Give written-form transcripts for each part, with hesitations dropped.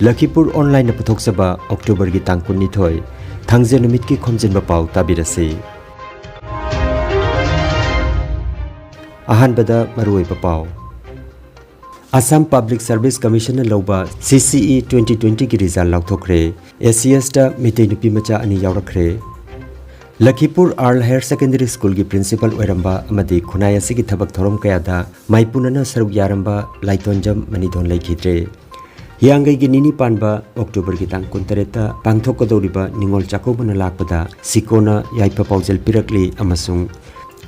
Lakhipur online puthokchaba October gi tang 12 thangje numit ki Khomjinba Pao tabirasi. Ahanbada maruoiba Pao. Assam Public Service Commission lauba CCE 2020 ki result lauthokre. SCS ta mitei nupi macha ani yaurakre. Lakhipur Earl Higher Secondary School ki principal oiramba amadi khunai asigi thabak thorom kayada maipunana saruk yaramba laitonjam manidon laikhidre. Hiangai gi nini panba October ki tang 13 pangthokkodoriba ningol chakobana lakpada sikona yaipa paujel pirakli amasung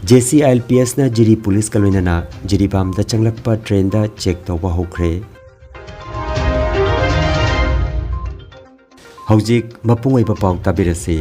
JCILPS na jiri police kalwinana jiribam da changlakpa train da check tawba hokre. Haujik mapungaiba paw tabirase.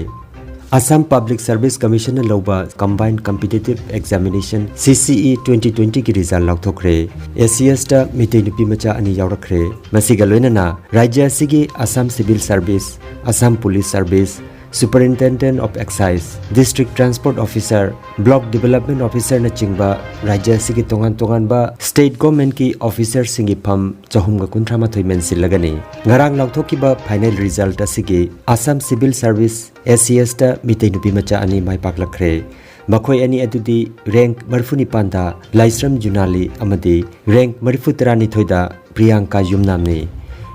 Assam Public Service Commission lauba Combined Competitive Examination CCE 2020 ki result lauthokre. SCS ta mitei nupi macha ani yaurakre. Masiga loinana Rajya asigi Assam Civil Service, Assam Police Service, Superintendent of Excise, District Transport Officer, Block Development Officer na chingba Rajya asigi tongan ba State Government ki Officer singi pham chahumga kuntrama thoi mensil lagani. Ngarang lauthokiba final result asigi Assam Civil Service SCS ta mitei nupi macha ani mai paklakre. Makhoi ani adudi rank marfuni panda Laisram Junali amadi rank marfutrani thoida Priyanka Yumnamni.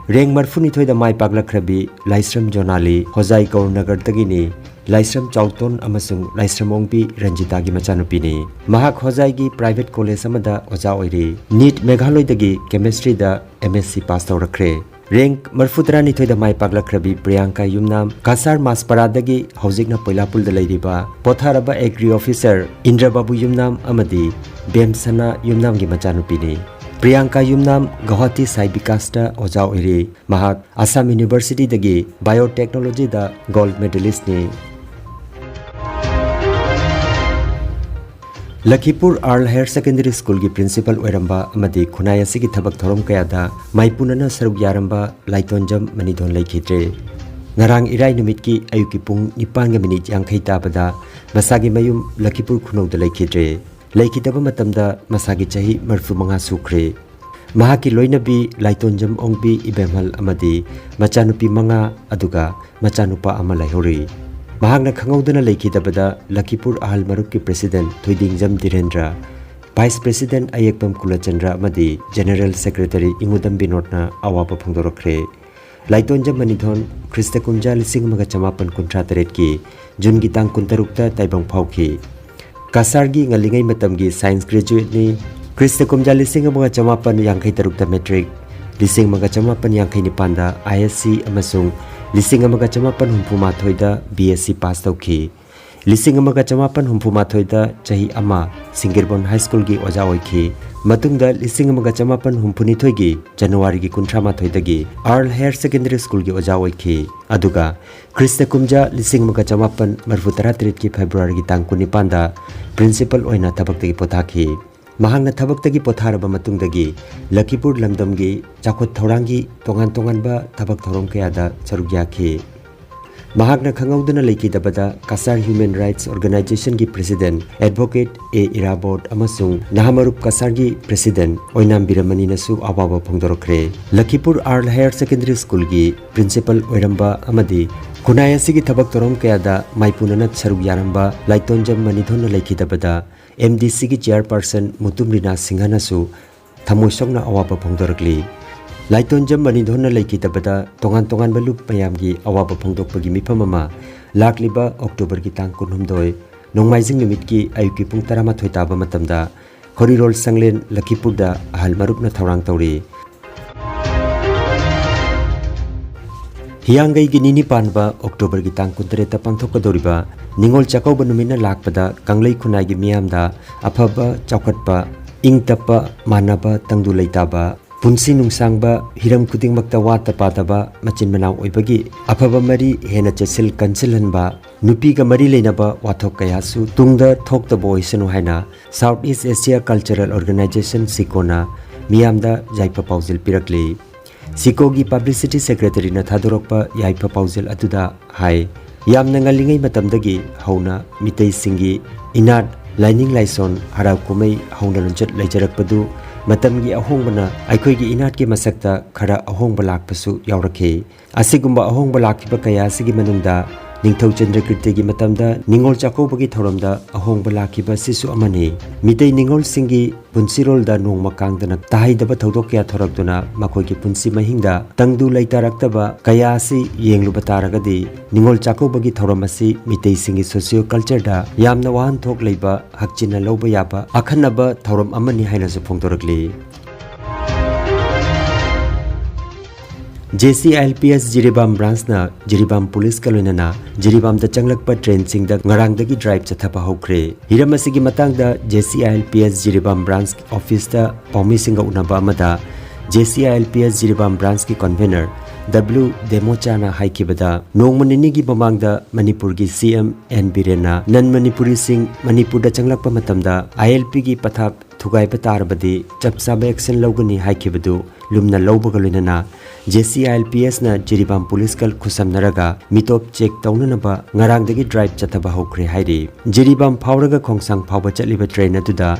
Rank marfuni thoida mai paklakrabi Laisram Jonali Hozai Kaurnagar tagini Laisram Chauton amasung Laisram Ongbi Ranjita gi machanupi ni. Mahak Hozai gi private college amada oja oiri. NEET Meghaloi dagi chemistry da MSc pass tawrakre. Rank marfutrani thoida mai paklakrabi Priyanka Yumnam Kasar Masparadagi Hojikna Poilapul da leiriba Potharaba Agri Officer Indrababu Yumnam amadi Bemsana Yumnam gi machanupi ni. Priyanka Yumnam Guwahati Sai Bikasta oja oiri. Mahak Assam University dagi Biotechnology da gold medalist ni. Lakhipur Earl Higher Secondary School ki principal oiramba amadi khunai asigi thabak thorom kayada maipunana saruk yaramba laitonjam manidon laikhidre. Narang irai numit ki ayuki pung 9:50 yankhai tabada masagi mayum Lakhipur khunauda laikhidre. Laikhidaba matamda masagi chahi 35 sukre. Mahaki loinabi laitonjam ongbi ibemhal amadi machanupi manga aduga machanupa ama laihori. Mahakna khangaudana laikhidabada Lakhipur Ahal Marup ki President Thoidingjam Dhirendra, Vice President Ayekpam Kulachandra amadi General Secretary Ingudam Binodna awapa phongdorakre. Laitonjam manidon Krista Kumja 1953 ki Jun gi tang 16 ta taibang phauki. Kasargi ngalingai matamgi Science graduate ni Krista Kumja 1953 ta Metric, 1954 da ISC amasung 1958 da BSc pass tawki. 1958 da chahi ama Singirbon High School gi oja oiki. Matungda 1963 gi January gi 19 dagi Earl Higher Secondary School gi oja oiki. Aduga Krista Kumja 1963 ki February gi tang 19 da principal oina thabak tagi pothaki. Mahangna thabak tagi potharaba matungdagi Lakhipur lamdamgi chakhot thorangi tongan ba thabak thorom kayada saruk yakhi. Mahakna khangaudana laikhidabada Kasar Human Rights Organization ki President Advocate A Irabot amasung Nahamarup Kasar gi President Oinam Biramani nasu awaba phongdorokre. Lakhipur Earl Higher Secondary School gi Principal oiramba amadi khunai asigi thabak thorom kayada maipunana saruk yaramba laitonjam manidhonna laikhidabada MDC ki Chairperson Mutumrina Singhana su thamoisokna awaba phongdorakli. Laitonjam manidhonna laikhidabada tongan balup mayamgi awaba phongdokpagi mifam ama lakliba October ki tang 19 nongmaijing numit ki ayuki pung 13 taba matamda Khorirol Sanglen Lakhipur da Ahal Marupna thorang tawri. Hiangai gi nini panba October ki tang 13 ta pangthokkodoriba Ningol Chakauba numina lakpada Kanglei khunai gi miyamda afaba chaukhatpa ingtapa manaba tangdu leitaba punsi nungsangba hiram khudingmakta wata padaba machin manau oibagi afaba mari hena chesil kansilhanba nupi ga mari leinaba wathok kayasu tungda thokta boisanu haina South East Asia Cultural Organization Sikona miyamda jaipa paujil pirakli. Sikogi Publicity Secretary na thadorokpa yaipa paujil atuda hai yamna ngalingai matamdagi hauna mitei singi inat lining laison harau kumai hauna lunchat laijarakpadu matamgi ahongbana aikhoigi inatki masakta khara ahongba lakpasu yaurakhi asigumba ahongba lakhiba kaya asigi manungda Ningthau Chandrakirtigi matamda Ningol Chakobagi thoramda ahongba lakhiba sisu amani mitei Ningol singi punsirolda nongma kangdana tahaidaba thodok kya thorakduna makhoigi punsi mahingda tangdu leitaraktaba kaya asi yengluba taragadi Ningol Chakobagi thoramasi mitei singi socio culture da yamna wahan thok leiba hakchina loba yaba akhanaba thoram amani haina su phongdorakli JCILPS Jiribam branch na Jiribam police kalonana Jiribam da changlakpa train sing da ngarangdagi drive chathapa hokre hiramasigi matangda JCILPS Jiribam branch office da paumi singa unaba amada JCILPS Jiribam branch ki convener W Demochana haikibada nongmanini gi mamangda Manipur gi CM N Birena nan Manipuri sing Manipur da changlakpa matamda ILP gi pathap thugai batarabadi chapsaba action logani haikibadu lumna lobagalinana JCILPS na Jiribam police kal khusamnaraga mitop check taunanaba ngarangdagi drive chathaba hokre hairi Jiribam phawraga khongsang phawba chaliba train aduda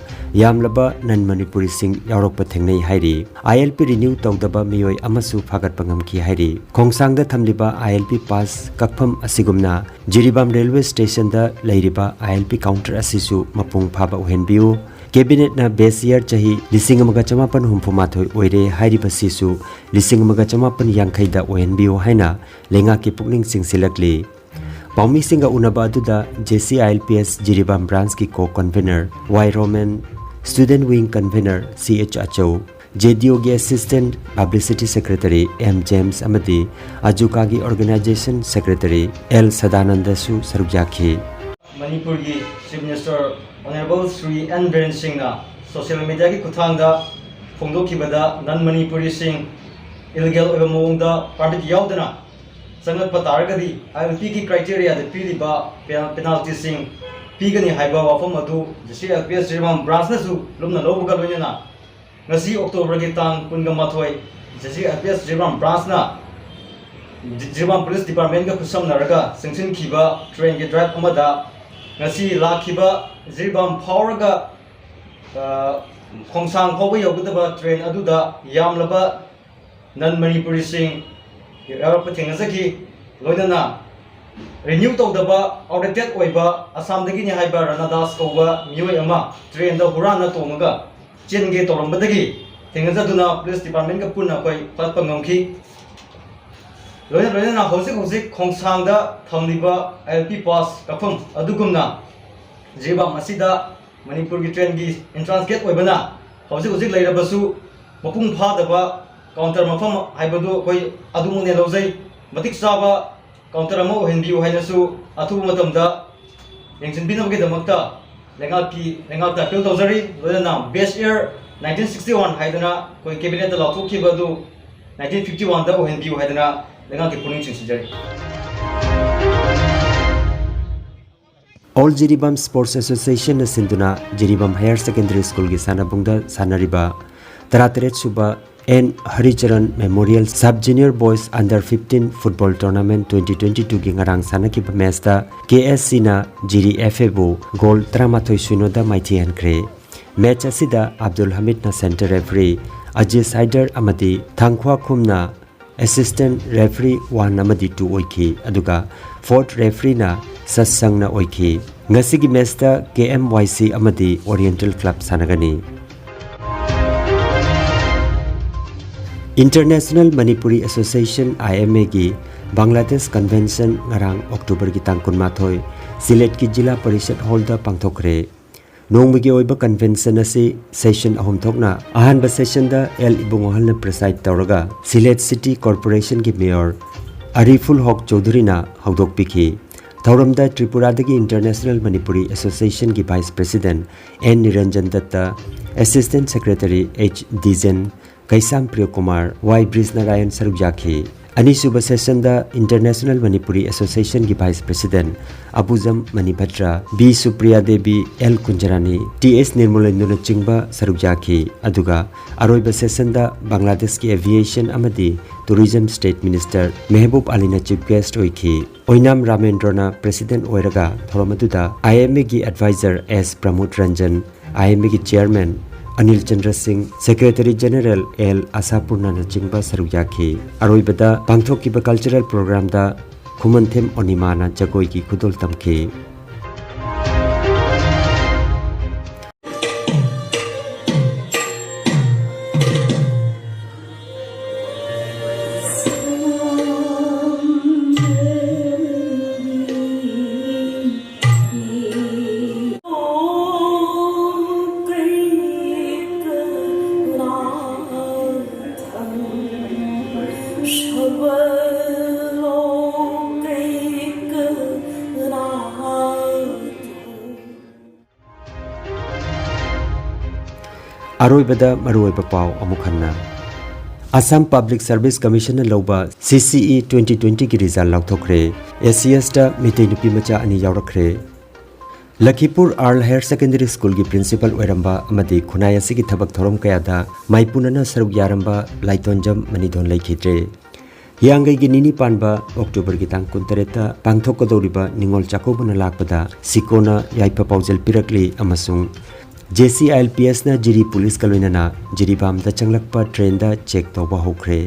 yamlaba nan Manipuri sing yaurokpa thengnei hairi ILP renew tawdaba miyoi amasu phagat pangamki hairi khongsangda thamliba ILP pass kakpham asigumna Jiribam railway station da leiriba ILP counter asisu mapung phaba uhenbiu Cabinet na base year chahi lising amaga chamapan humpumathoi oire hairiba sisu lising amaga chamapan yangkhaida ohenbiu haina lenga ki pukning singsilakli paumi singa unaba aduda JCILPS Jiribam branch ki co-convener Y Roman student wing convener CH Acho JDO ki assistant publicity secretary M James amadi Ajuka ki organization secretary L Sadananda su sarukjakhi Manipur ki Chief Minister Honorable Sri N Biren Singh na social media ki kuthangda phongdokhibada nan Manipuri sing illegal oiba mawongda permit yaudana sangatpa taragadi ILP ki criteria da piliba penalty sing pigani haiba wafam adu JCILPS Jiribam branch na su lumna lobuga loinana ngasi October ki tang 18 JCILPS Jiribam branch na Jiribam Police Department ka khusamnaraga singsin khiba train ki drive amada ngasi lakhiba Jiribam phawraga khongsang phawba yogudaba train aduda yamlaba nan Manipuri sing yarapa thengasaki loinana renew tawdaba outdated oiba Assamdagi ni haiba Ranadas koba miyoi ama train da hurana tomaga chenge torambadagi thengasaduna police department ka punna koi phatpa ngamki loina hosik khongsang da thamliba LP pass kapham adugumna Jiribam asida Manipur ki train gi entrance gate oibana hosik leirabasu mapung phadaba counter mafam haibadu koi adumune lozai matik saba counter amo henbiu hainasu athu matamda yengsin binabge damakta lengal ta appeal tawzari loina base year 1961 haidana koi cabinet da lathokhi badu 1951 da henbiu haidana lengal ki puning chinsijari All Jiribam Sports Association na sinduna Jiribam Higher Secondary School gi sanabungda sanariba 33 suba N Haricharan Memorial Sub Junior Boys Under 15 Football Tournament 2022 gi ngarang sanakiba match da KSC na Jiri FA bu goal 13 suino da maithi hankre match asida Abdul Hamid na center referee Ajay Saider amadi Thangkhwa Khumna assistant referee 1 amadi 2 oiki aduga fourth referee na Sassang na oiki ngasigi match da KMYC amadi Oriental Club sanagani International Manipuri Association IMA gi Bangladesh Convention ngarang October gi tang 18 Silet ki Jila Parishad Hall da pangthokre nongmigi oiba convention asi session ahum thokna ahanba session da L Ibungohal na preside tawraga Silet City Corporation ki mayor Ariful Haq Chaudhary na hawdok pikhi Thauramda Tripura dagi International Manipuri Association ki Vice President N Niranjan Datta Assistant Secretary H Dizen Kaisam Priya Kumar Y Brisnarayan Sarukjakhi Anisuba session da International Manipuri Association ki Vice President Abuzam Manibhadra B Supriya Devi L Kunjarani TS Nirmulanduna Chingba Sarukjakhi aduga aroiba session da Bangladesh ki Aviation amadi Tourism State Minister Mehboob Ali na Chief Guest oiki Oinam Ramendrana President oiraga thoromaduda IMA ki Advisor S Pramod Ranjan IMA ki Chairman Anil Chandra Singh secretary general L Ashapurna चिंबा सरुक याखी अरोइबदा पांथोकिबा cultural programme दा खुमनथेम ओनिमाना जगोई की खुदोल तमखी अरोइबदा मरुइबा पाव अमुखन्ना असम पब्लिक सर्विस कमीशन लौबा CCE 2020 की रिजल्ट लौथोखरे ACS दा मिते नुपी मचा अनि यावरखरे लखीपुर आर्ल हायर सेकेंडरी स्कूल की प्रिंसिपल ओरंबा अमदी खुनाय असि की थबक थोरम कयादा माइपुनना सरुक यारंबा लाइतोंजम मनिधोन लैखिद्रे हियांगई की निनी पानबा अक्टोबर की तांग कुंतरेता पांगथोकदौरिबा निंगोल चाकोबना लाकपदा सिकोना याइपा पाउजल पिरकली अमसुंग JCILPS ना जिरी पुलिस कलोइनना जिरीबाम दा चंगलकपा ट्रेन दा चेक तौबा होख्रे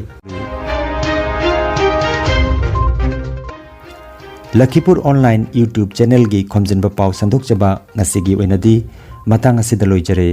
लखीपुर ऑनलाइन YouTube चैनल की खोमजिनबा पाव संदोकचबा नसिगी ओइनदी मतंग असिदा लोइजरे।